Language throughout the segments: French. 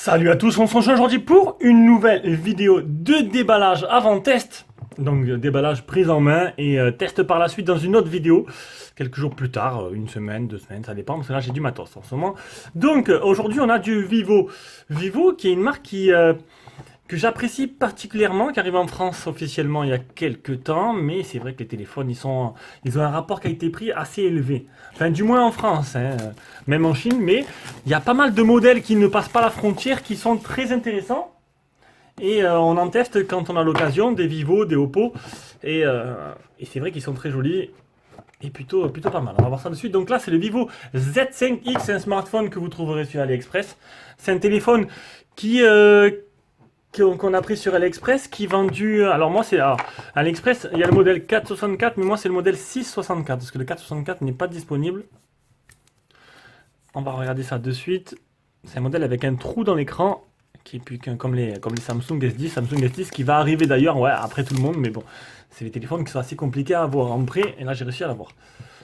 Salut à tous, on se retrouve aujourd'hui pour une nouvelle vidéo de déballage avant test. Donc déballage prise en main et test par la suite dans une autre vidéo. Quelques jours plus tard, une semaine, 2 semaines, ça dépend parce que là j'ai du matos en ce moment. Donc aujourd'hui on a du Vivo. Vivo qui est une marque que j'apprécie particulièrement, qui arrive en France officiellement il y a quelques temps, mais c'est vrai que les téléphones, ils ont un rapport qualité-prix assez élevé. Enfin, du moins en France, hein, même en Chine, mais il y a pas mal de modèles qui ne passent pas la frontière, qui sont très intéressants. Et on en teste quand on a l'occasion, des Vivo, des Oppo, et c'est vrai qu'ils sont très jolis. Et plutôt pas mal. On va voir ça de suite. Donc là, c'est le Vivo Z5X, un smartphone que vous trouverez sur AliExpress. C'est un téléphone qui, qu'on a pris sur AliExpress, qui est vendu. Alors moi, c'est AliExpress, il y a le modèle 464, mais moi, c'est le modèle 664, parce que le 464 n'est pas disponible. On va regarder ça de suite. C'est un modèle avec un trou dans l'écran, qui est plus comme les Samsung S10 qui va arriver d'ailleurs, ouais, après tout le monde, mais bon, c'est les téléphones qui sont assez compliqués à avoir en prêt, et là, j'ai réussi à l'avoir.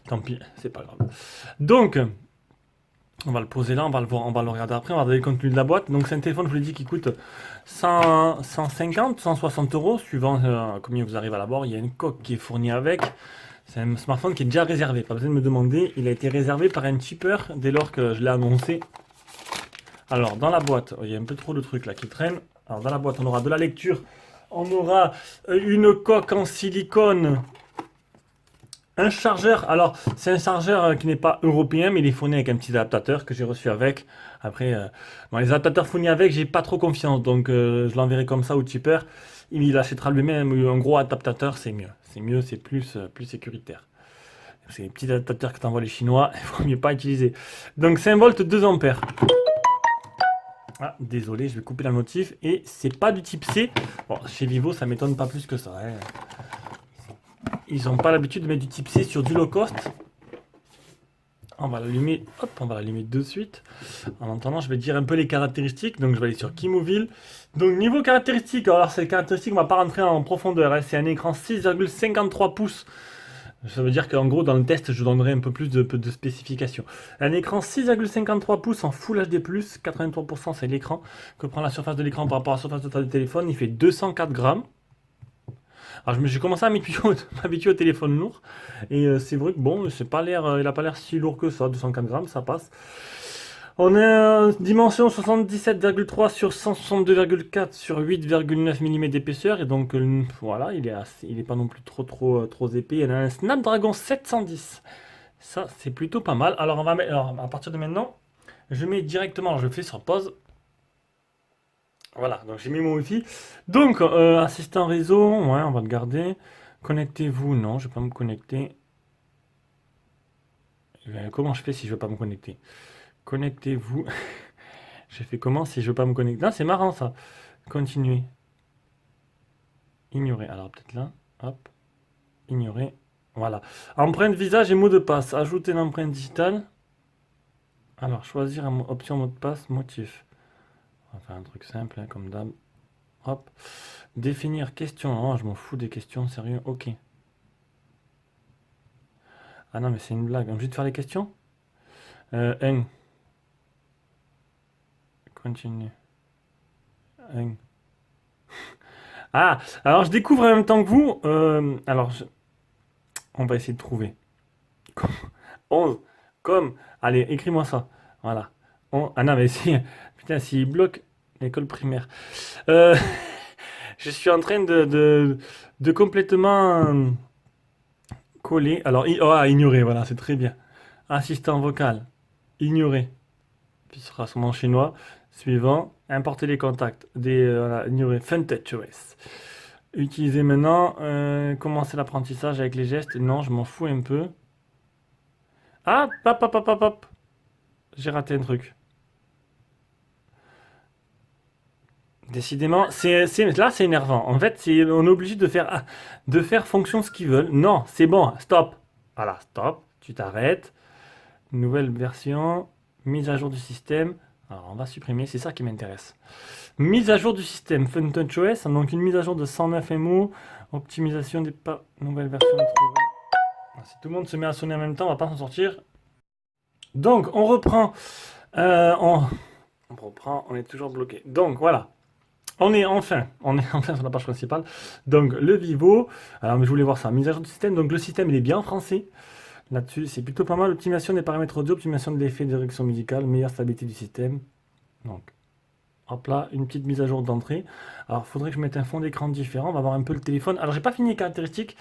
Tant pis, c'est pas grave. Donc, on va le poser là, on va le voir, on va le regarder après, on va regarder le contenu de la boîte. Donc c'est un téléphone, je vous l'ai dit, qui coûte 150, 160 euros, suivant combien vous arrivez à l'avoir. Il y a une coque qui est fournie avec. C'est un smartphone qui est déjà réservé, pas besoin de me demander. Il a été réservé par un cheaper dès lors que je l'ai annoncé. Alors dans la boîte, il y a un peu trop de trucs là qui traînent. Alors dans la boîte, on aura de la lecture, on aura une coque en silicone. Un chargeur, alors c'est un chargeur qui n'est pas européen, mais il est fourni avec un petit adaptateur que j'ai reçu avec. Après, bon, les adaptateurs fournis avec, j'ai pas trop confiance, donc je l'enverrai comme ça au cheaper. Il achètera lui-même un gros adaptateur, c'est mieux. C'est mieux, c'est plus sécuritaire. C'est les petits adaptateurs que t'envoient les Chinois, il faut mieux pas utiliser. Donc 5 volts, 2 ampères. Ah, désolé, je vais couper la notif. Et c'est pas du type C. Bon, chez Vivo, ça m'étonne pas plus que ça. Hein. Ils n'ont pas l'habitude de mettre du type C sur du low cost. On va l'allumer, hop, on va l'allumer de suite. En attendant, je vais dire un peu les caractéristiques. Donc, je vais aller sur Kimoville. Donc, niveau caractéristiques, alors ces caractéristiques, on va pas rentrer en profondeur. Hein. C'est un écran 6,53 pouces. Ça veut dire qu'en gros, dans le test, je donnerai un peu plus de spécifications. Un écran 6,53 pouces en Full HD+, 83% c'est l'écran que prend la surface de l'écran par rapport à la surface totale du téléphone. Il fait 204 grammes. Alors j'ai commencé à m'habituer au téléphone lourd. Et c'est vrai que bon, c'est pas l'air, il a pas l'air si lourd que ça, 204 grammes, ça passe. On a une dimension 77,3 sur 162,4 sur 8,9 mm d'épaisseur. Et donc voilà, il est pas non plus trop épais. Il a un Snapdragon 710. Ça, c'est plutôt pas mal. Alors on va mettre, alors, à partir de maintenant, je mets directement, je fais sur pause. Voilà, donc j'ai mis mon Wi-Fi. Donc, assistant réseau, ouais, on va le garder. Connectez-vous, non, je vais pas me connecter. Comment je fais si je veux pas me connecter? Connectez-vous. J'ai fait comment si je veux pas me connecter? Ah, c'est marrant ça. Continuer. Ignorer. Alors peut-être là. Hop. Ignorer. Voilà. Empreinte visage et mot de passe. Ajouter l'empreinte digitale. Alors, choisir option mot de passe, motif. On va faire un truc simple, hein, comme d'hab. Hop. Définir question. Oh, je m'en fous des questions, sérieux. Ok. Ah non, mais c'est une blague. Envie de faire les questions? 1. Continue. 1. Ah, alors je découvre en même temps que vous. On va essayer de trouver. 11. Comme. Allez, écris-moi ça. Voilà. Ah non, mais si. Putain, s'il bloque l'école primaire. Euh, je suis en train de complètement coller. Alors, ignorer, voilà, c'est très bien. Assistant vocal. Ignorer. Puis ce sera son nom chinois. Suivant, importer les contacts. Voilà, ignorer. FunTouch. Utiliser maintenant. Commencer l'apprentissage avec les gestes. Non, je m'en fous un peu. Ah, hop, hop, hop, hop, hop. J'ai raté un truc. Décidément, là c'est énervant. En fait, on est obligé de faire fonction ce qu'ils veulent. Non, c'est bon, stop. Voilà, stop. Tu t'arrêtes. Nouvelle version, mise à jour du système. Alors, on va supprimer, c'est ça qui m'intéresse. Mise à jour du système, FunTouchOS, donc une mise à jour de 109 MO, optimisation des pas, nouvelle version trouvée. Si tout le monde se met à sonner en même temps, on va pas s'en sortir. Donc, on reprend. On reprend, on est toujours bloqué. Donc, voilà. On est enfin sur la page principale. Donc, le Vivo. Alors, je voulais voir ça. Mise à jour du système. Donc, le système, il est bien en français. Là-dessus, c'est plutôt pas mal. Optimisation des paramètres audio, optimisation de l'effet de direction musicale, meilleure stabilité du système. Donc, hop là, une petite mise à jour d'entrée. Alors, il faudrait que je mette un fond d'écran différent. On va voir un peu le téléphone. Alors, j'ai pas fini les caractéristiques.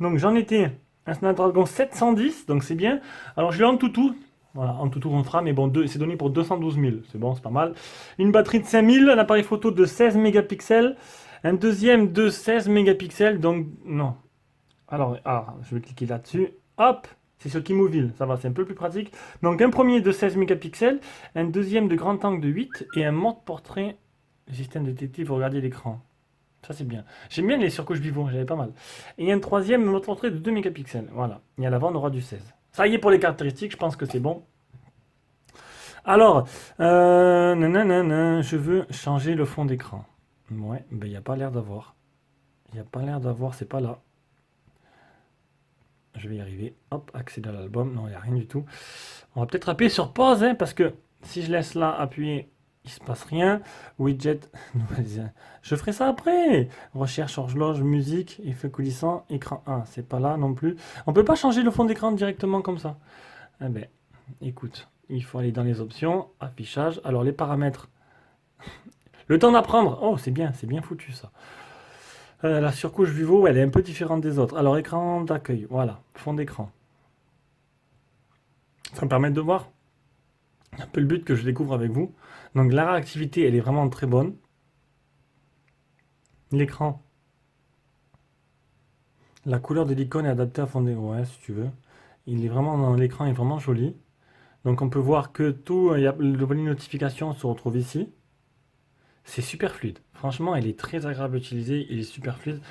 Donc, j'en étais un Snapdragon 710. Donc, c'est bien. Alors, je l'ai en toutou. Voilà, en toutou, on fera. Mais bon, c'est donné pour 212 000. C'est bon, c'est pas mal. Une batterie de 5000. Un appareil photo de 16 mégapixels. Un deuxième de 16 mégapixels. Donc, non. Alors, je vais cliquer là-dessus. Hop! C'est sur Kimuville, ça va, c'est un peu plus pratique. Donc un premier de 16 mégapixels, un deuxième de grand angle de 8 et un mode portrait, système détective pour regarder l'écran. Ça c'est bien. J'aime bien les surcouches Vivo, j'avais pas mal. Et un troisième mode portrait de 2 mégapixels. Voilà. Et à l'avant on aura du 16. Ça y est pour les caractéristiques, je pense que c'est bon. Alors, je veux changer le fond d'écran. Ouais, ben il n'y a pas l'air d'avoir. Il n'y a pas l'air d'avoir, c'est pas là. Je vais y arriver. Hop, accéder à l'album. Non, il n'y a rien du tout. On va peut-être appuyer sur pause, hein, parce que si je laisse là appuyer, il se passe rien. Widget, je ferai ça après. Recherche, horloge, musique, effet coulissant, écran 1. C'est pas là non plus. On peut pas changer le fond d'écran directement comme ça. Eh ben, écoute, il faut aller dans les options, affichage. Alors les paramètres. Le temps d'apprendre. Oh, c'est bien foutu ça. La surcouche Vivo, elle est un peu différente des autres. Alors, écran d'accueil, voilà, fond d'écran. Ça me permet de voir un peu le but que je découvre avec vous. Donc, la réactivité, elle est vraiment très bonne. L'écran, la couleur de l'icône est adaptée à fond d'écran, ouais, si tu veux. L'écran est vraiment joli. Donc, on peut voir que tout, le volume de notification se retrouve ici. C'est super fluide. Franchement, elle est très agréable à utiliser. Il est super fluide.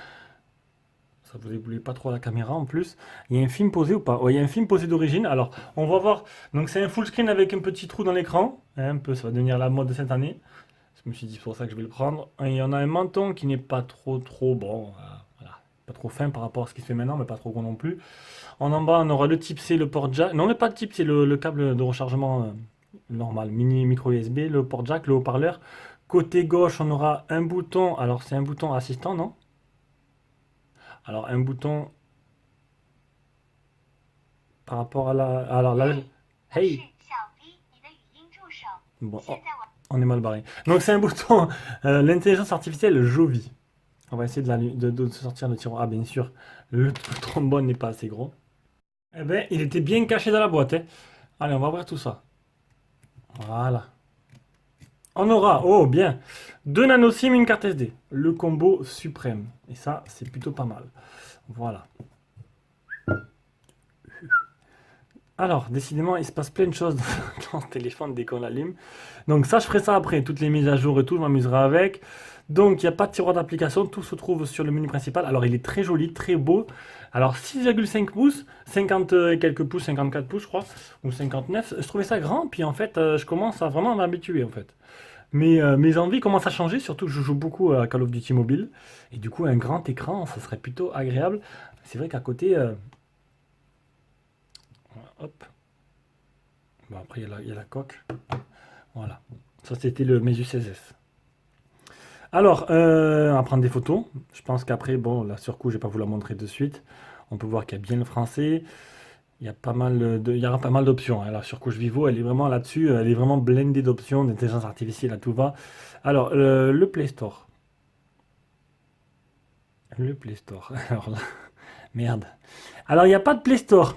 Ça vous éblouit pas trop la caméra en plus. Il y a un film posé ou pas? Ouais, il y a un film posé d'origine. Alors, on va voir. Donc, c'est un full screen avec un petit trou dans l'écran. Un peu, ça va devenir la mode de cette année. Je me suis dit, c'est pour ça que je vais le prendre. Et il y en a un menton qui n'est pas trop bon. Voilà. Pas trop fin par rapport à ce qui se fait maintenant, mais pas trop gros non plus. En bas, on aura le type C, le port jack. Non, mais pas le type C, le câble de rechargement normal, mini micro USB, le port jack, le haut-parleur. Côté gauche, on aura un bouton. Alors, c'est un bouton assistant, non? Alors, un bouton par rapport à la. Alors là. Hey! Bon, oh, on est mal barré. Donc, c'est un bouton. L'intelligence artificielle Jovi. On va essayer de sortir le tiroir. Ah, bien sûr, le trombone n'est pas assez gros. Eh ben, il était bien caché dans la boîte, hein. Allez, on va voir tout ça. Voilà. On aura, oh bien, 2 nano SIM, une carte SD. Le combo suprême. Et ça, c'est plutôt pas mal. Voilà. Alors, décidément, il se passe plein de choses dans ce téléphone dès qu'on l'allume. Donc ça, je ferai ça après. Toutes les mises à jour et tout, je m'amuserai avec. Donc, il n'y a pas de tiroir d'application. Tout se trouve sur le menu principal. Alors, il est très joli, très beau. Alors, 6,5 pouces, 50 et quelques pouces, 54 pouces, je crois, ou 59. Je trouvais ça grand. Puis, en fait, je commence à vraiment m'habituer, en fait. Mais mes envies commencent à changer, surtout que je joue beaucoup à Call of Duty Mobile. Et du coup, un grand écran, ça serait plutôt agréable. C'est vrai qu'à côté... hop. Bon, après, il y a la coque. Voilà. Ça, c'était le Meizu 16S. Alors, on va prendre des photos. Je pense qu'après, bon, la surcouche, je ne vais pas vous la montrer de suite. On peut voir qu'il y a bien le français. Il y aura pas mal d'options, hein. La surcouche Vivo, elle est vraiment là-dessus. Elle est vraiment blindée d'options, d'intelligence artificielle à tout va. Alors, le Play Store. Le Play Store. Alors là, merde. Alors, il n'y a pas de Play Store.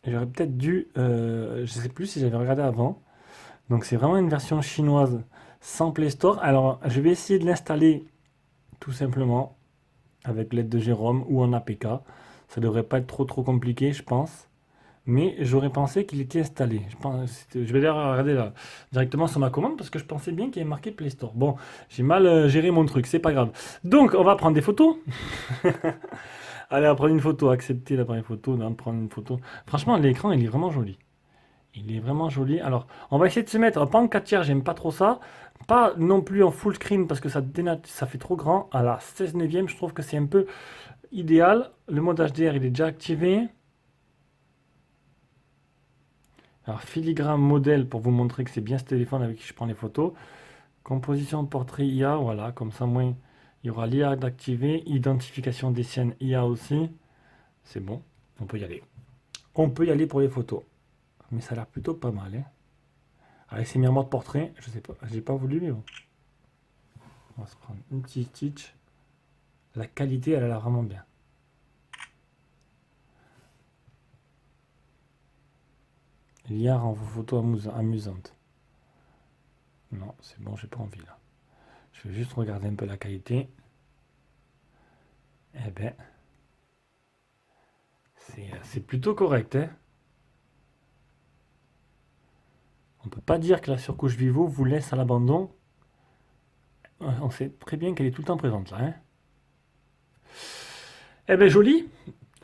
J'aurais peut-être dû, je ne sais plus si j'avais regardé avant. Donc c'est vraiment une version chinoise sans Play Store. Alors je vais essayer de l'installer tout simplement avec l'aide de Jérôme ou en APK. Ça devrait pas être trop compliqué, je pense. mais j'aurais pensé qu'il était installé. Je vais d'ailleurs regarder là, directement sur ma commande parce que je pensais bien qu'il y avait marqué Play Store. Bon, j'ai mal géré mon truc, c'est pas grave. Donc, on va prendre des photos. Allez, on va prendre une photo, accepter l'appareil photo, non, prendre une photo. Franchement, l'écran, il est vraiment joli. Il est vraiment joli. Alors, on va essayer de se mettre pas en 4 tiers, j'aime pas trop ça. Pas non plus en full screen parce que ça fait trop grand. À la 16 neuvième, je trouve que c'est un peu idéal. Le mode HDR, il est déjà activé. Alors, filigrane modèle pour vous montrer que c'est bien ce téléphone avec qui je prends les photos. Composition de portrait IA, voilà, comme ça, moins, il y aura l'IA d'activer. Identification des scènes IA aussi. C'est bon, on peut y aller. On peut y aller pour les photos. Mais ça a l'air plutôt pas mal, hein. Avec ces miroirs de portrait, je sais pas, j'ai pas voulu, mais bon. On va se prendre une petite stitch. La qualité, elle a l'air vraiment bien. L'IA rend vos photos amusantes. Non, c'est bon, j'ai pas envie là. Je vais juste regarder un peu la qualité. Eh ben, c'est plutôt correct, hein. On peut pas dire que la surcouche Vivo vous laisse à l'abandon. On sait très bien qu'elle est tout le temps présente là, hein. Eh ben, joli,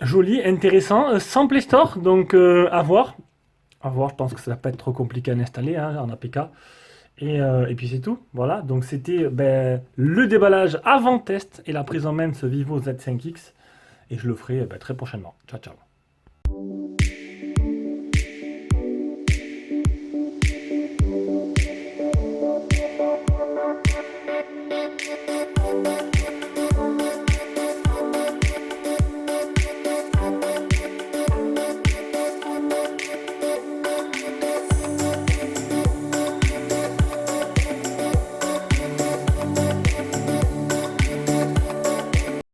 joli, intéressant, sans Play Store, donc à voir. À voir, je pense que ça va pas être trop compliqué à installer hein, en APK. Et puis c'est tout. Voilà, donc c'était le déballage avant test et la prise en main de ce Vivo Z5X. Et je le ferai très prochainement. Ciao, ciao.